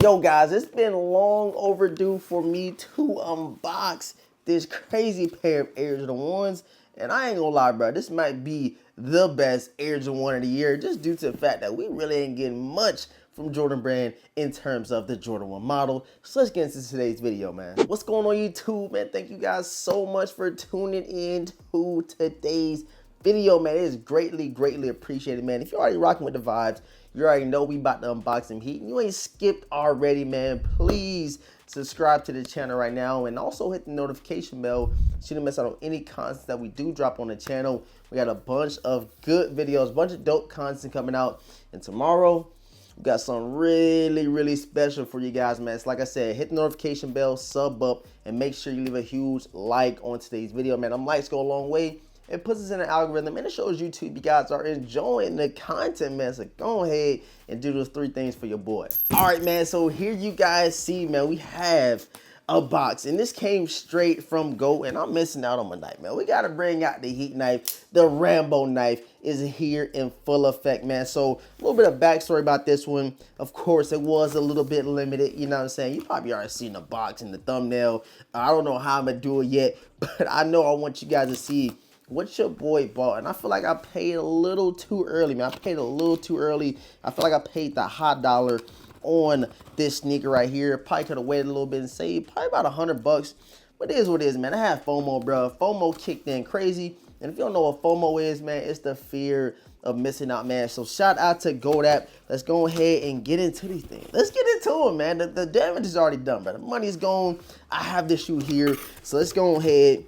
Yo guys, it's been long overdue for me to unbox this crazy pair of Air Jordan 1s. And I ain't gonna lie, bro, this might be the best Air Jordan 1 of the year just due to the fact that we really ain't getting much from Jordan Brand in terms of the Jordan 1 model. So let's get into today's video, man. What's going on YouTube, man? Thank you guys so much for tuning in to today's video, man. It is greatly appreciated, man. If you're already rocking with the vibes, you already know we about to unbox some heat. And you ain't skipped already, man, please subscribe to the channel right now and also hit the notification bell so you don't miss out on any content that we do drop on the channel. We got a bunch of good videos, a bunch of dope content coming out, and tomorrow we got something really special for you guys, man. So like I said, hit the notification bell, sub up, and make sure you leave a huge like on today's video, man. Them likes go a long way. It puts us in an algorithm and it shows YouTube you guys are enjoying the content, man. So go ahead and do those 3 things for your boy. All right, man. So here you guys see, man, we have a box, and this came straight from GOAT, and I'm missing out on my knife, man. We got to bring out the heat knife. The Rambo knife is here in full effect, man. So a little bit of backstory about this one. Of course, it was a little bit limited, you know what I'm saying? You probably already seen the box in the thumbnail. I don't know how I'm going to do it yet, but I know I want you guys to see what your boy bought. And I feel like I paid a little too early, man. I paid a little too early. I feel like I paid the hot dollar on this sneaker right here. Probably could have waited a little bit and saved probably about $100. But it is what it is, man. I have FOMO, bro. FOMO kicked in crazy. And if you don't know what FOMO is, man, it's the fear of missing out, man. So shout out to GOAT app. Let's go ahead and get into these things. Let's get into it, man. The damage is already done, bro. The money's gone. I have this shoe here. So let's go ahead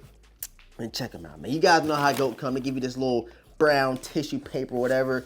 and check them out, man. You guys know how GOAT come. They give you this little brown tissue paper, whatever.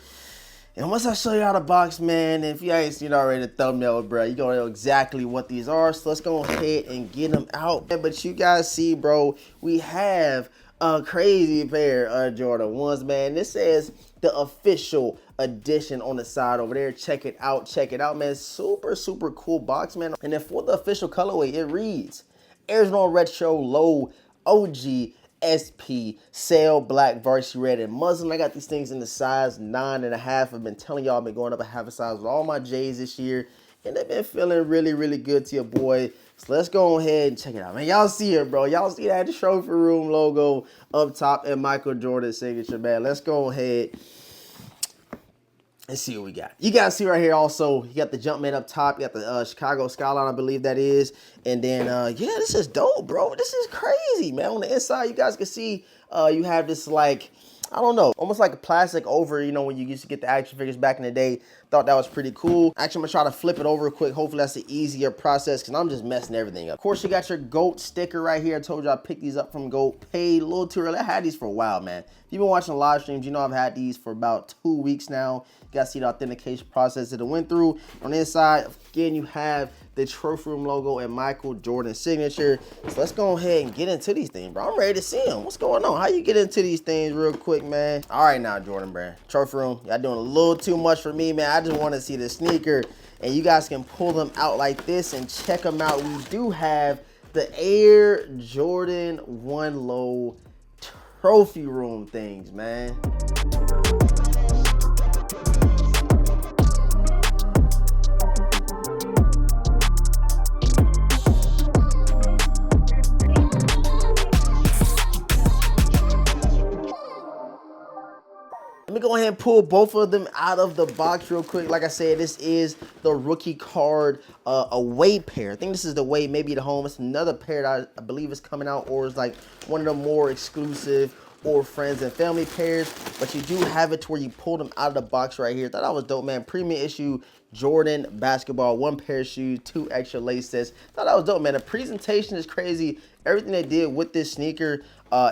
And once I show you how the box, man, if you ain't seen already the thumbnail, bro, you gonna know exactly what these are. So let's go ahead and get them out. But you guys see, bro, we have a crazy pair of Jordan 1s, man. This says the official edition on the side over there. Check it out, man. Super cool box, man. And then for the official colorway, it reads Arizona Retro Low OG SP Sail Black Varsity Red and Muslim. I got these things in the size 9.5. I've been telling y'all I've been going up a half a size with all my J's this year, and they've been feeling really good to your boy. So let's go ahead and check it out, man. Y'all see it, bro. Y'all see that trophy room logo up top and Michael Jordan's signature, man. Let's go ahead. Let's see what we got. You guys see right here also, you got the Jumpman up top. You got the Chicago skyline, I believe that is. And then, yeah, this is dope, bro. This is crazy, man. On the inside, you guys can see you have this, like, I don't know, almost like a plastic over, you know, when you used to get the action figures back in the day. Thought that was pretty cool. Actually, I'm going to try to flip it over quick. Hopefully, that's an easier process because I'm just messing everything up. Of course, you got your GOAT sticker right here. I told you I picked these up from GOAT. Paid a little too early. I had these for a while, man. If you've been watching live streams, you know I've had these for about 2 weeks now. You got to see the authentication process that it went through. On the inside, again, you have the trophy room logo and Michael Jordan's signature. So let's go ahead and get into these things, bro. I'm ready to see them. What's going on? How you get into these things real quick, man? All right, now, Jordan Brand. Trophy room. Y'all doing a little too much for me, man. I just want to see the sneaker. And you guys can pull them out like this and check them out. We do have the Air Jordan 1 Low trophy room things, man. Let me go ahead and pull both of them out of the box real quick. Like I said, this is the rookie card away pair. I think this is the away, maybe the home. It's another pair that I believe is coming out, or is like one of the more exclusive or friends and family pairs. But you do have it to where you pull them out of the box right here. Thought that was dope, man. Premium issue Jordan basketball, 1 pair of shoes, 2 extra lace sets. Thought that was dope, man. The presentation is crazy. Everything they did with this sneaker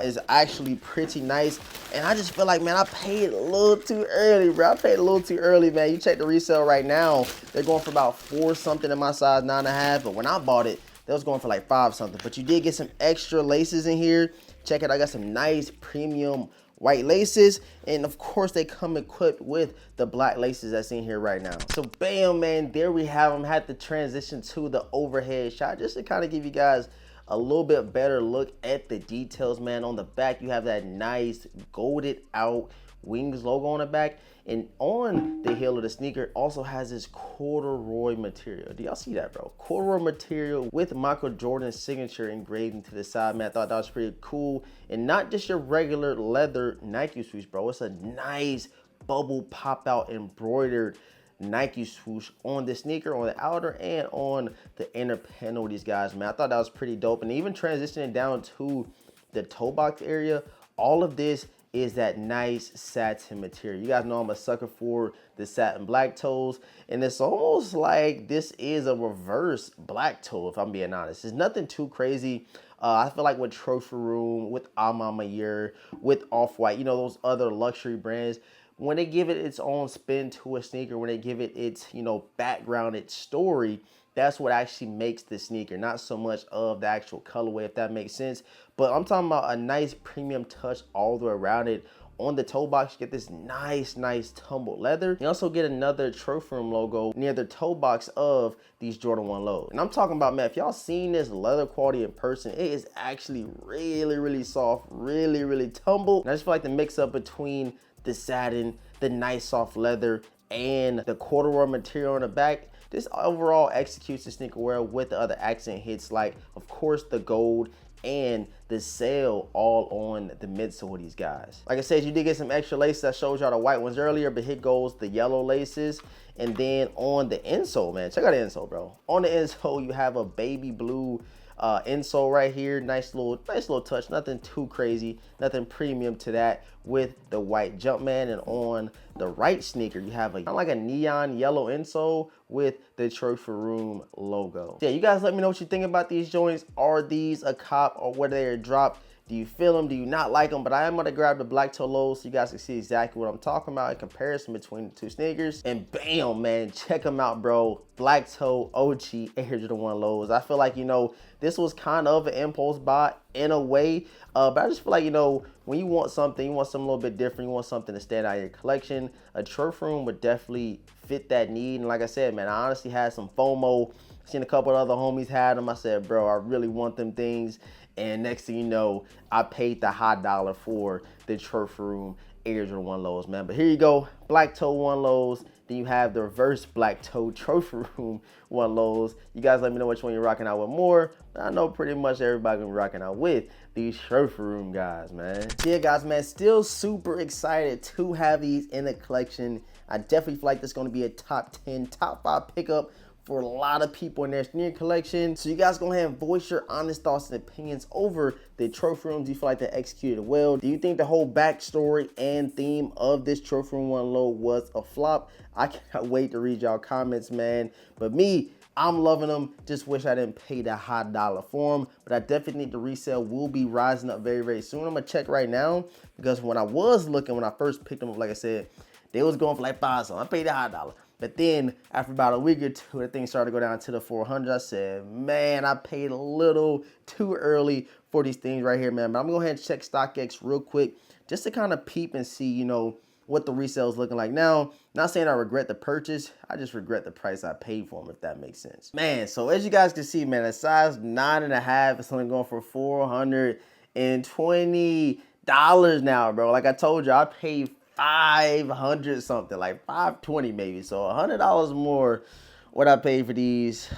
is actually pretty nice. And I just feel like, man, I paid a little too early, bro. I paid a little too early, man. You check the resale right now, they're going for about 4 something in my size 9.5. But when I bought it, they was going for like 5 something. But you did get some extra laces in here. Check it, I got some nice premium white laces, and of course they come equipped with the black laces that's in here right now. So bam, man, there we have them. Had to transition to the overhead shot just to kind of give you guys a little bit better look at the details, man. On the back, you have that nice golded out wings logo on the back. And on the heel of the sneaker also has this corduroy material. Do y'all see that, bro? Corduroy material with Michael Jordan's signature engraved into the side, man. I thought that was pretty cool. And not just your regular leather Nike swoosh, bro. It's a nice bubble pop out embroidered Nike swoosh on the sneaker, on the outer and on the inner panel of these guys, man. I thought that was pretty dope. And even transitioning down to the toe box area, all of this is that nice satin material. You guys know I'm a sucker for the satin black toes, and it's almost like this is a reverse black toe, if I'm being honest. It's nothing too crazy. I feel like with Trophy Room, with A Ma Maniére, with Off-White, you know, those other luxury brands, when they give it its own spin to a sneaker, when they give it its, you know, background, its story, that's what actually makes the sneaker, not so much of the actual colorway, if that makes sense. But I'm talking about a nice premium touch all the way around it. On the toe box, you get this nice tumbled leather. You also get another Trophy Room logo near the toe box of these Jordan 1 lows. And I'm talking about, man, if y'all seen this leather quality in person, it is actually really soft, really tumbled. And I just feel like the mix up between the satin, the nice soft leather, and the corduroy material on the back, this overall executes the sneaker well with the other accent hits, like, of course, the gold and the sail all on the midsole of these guys. Like I said, you did get some extra laces. I showed y'all the white ones earlier, but here goes the yellow laces. And then on the insole, man, check out the insole, bro. On the insole, you have a baby blue insole right here. Nice little touch, nothing too crazy, nothing premium to that, with the white Jumpman. And on the right sneaker, you have kind of like a neon yellow insole with the Trophy Room logo. Yeah, you guys let me know what you think about these joints. Are these a cop, or whether they're a drop? Do you feel them? Do you not like them? But I am going to grab the black toe lows so you guys can see exactly what I'm talking about in comparison between the two sneakers. And bam, man, check them out, bro. Black toe OG Air Jordan 1 lows. I feel like, you know, this was kind of an impulse buy in a way. But I just feel like, you know, when you want something a little bit different, you want something to stand out in your collection, a Trophy Room would definitely fit that need. And like I said, man, I honestly had some FOMO. Seen a couple of other homies had them. I said, bro, I really want them things. And next thing you know, I paid the high dollar for the Trophy Room Air Jordan 1 lows, man. But here you go, black toe 1 lows. Then you have the reverse black toe Trophy Room 1 lows. You guys let me know which one you're rocking out with more. I know pretty much everybody gonna be rocking out with these Trophy Room guys, man. Yeah, guys, man, still super excited to have these in the collection. I definitely feel like this is gonna be a top 10, top 5 pickup for a lot of people in their sneaker collection. So you guys go ahead and voice your honest thoughts and opinions over the Trophy Rooms. Do you feel like they executed well? Do you think the whole backstory and theme of this Trophy Room 1 low was a flop? I can't wait to read y'all comments, man. But me, I'm loving them. Just wish I didn't pay that high dollar for them. But I definitely think the resale will be rising up very soon. I'm gonna check right now, because when I was looking, when I first picked them up, like I said, they was going for like $5, so I paid the high dollar. But then after about a week or two, the thing started to go down to the 400. I said, man, I paid a little too early for these things right here, man. But I'm gonna go ahead and check StockX real quick just to kind of peep and see, you know, what the resale is looking like now. Not saying I regret the purchase, I just regret the price I paid for them, if that makes sense. Man, so as you guys can see, man, a size 9.5 is only going for $420 now, bro. Like I told you, I paid 500 something, like 520 maybe, so $100 more what I paid for these.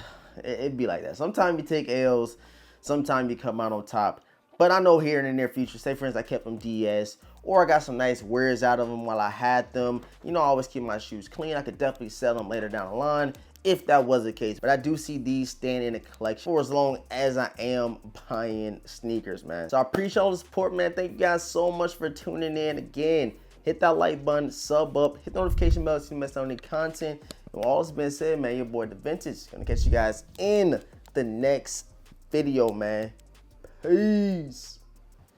It'd be like that. Sometimes you take L's, sometimes you come out on top. But I know here in the near future, say for instance I kept them DS, or I got some nice wears out of them while I had them, you know, I always keep my shoes clean. I could definitely sell them later down the line if that was the case. But I do see these staying in the collection for as long as I am buying sneakers, man. So I appreciate all the support, man. Thank you guys so much for tuning in. Again, hit that like button, sub up, hit the notification bell so you miss out on any content. And all that's been said, man, your boy DeVintage. Gonna catch you guys in the next video, man. Peace.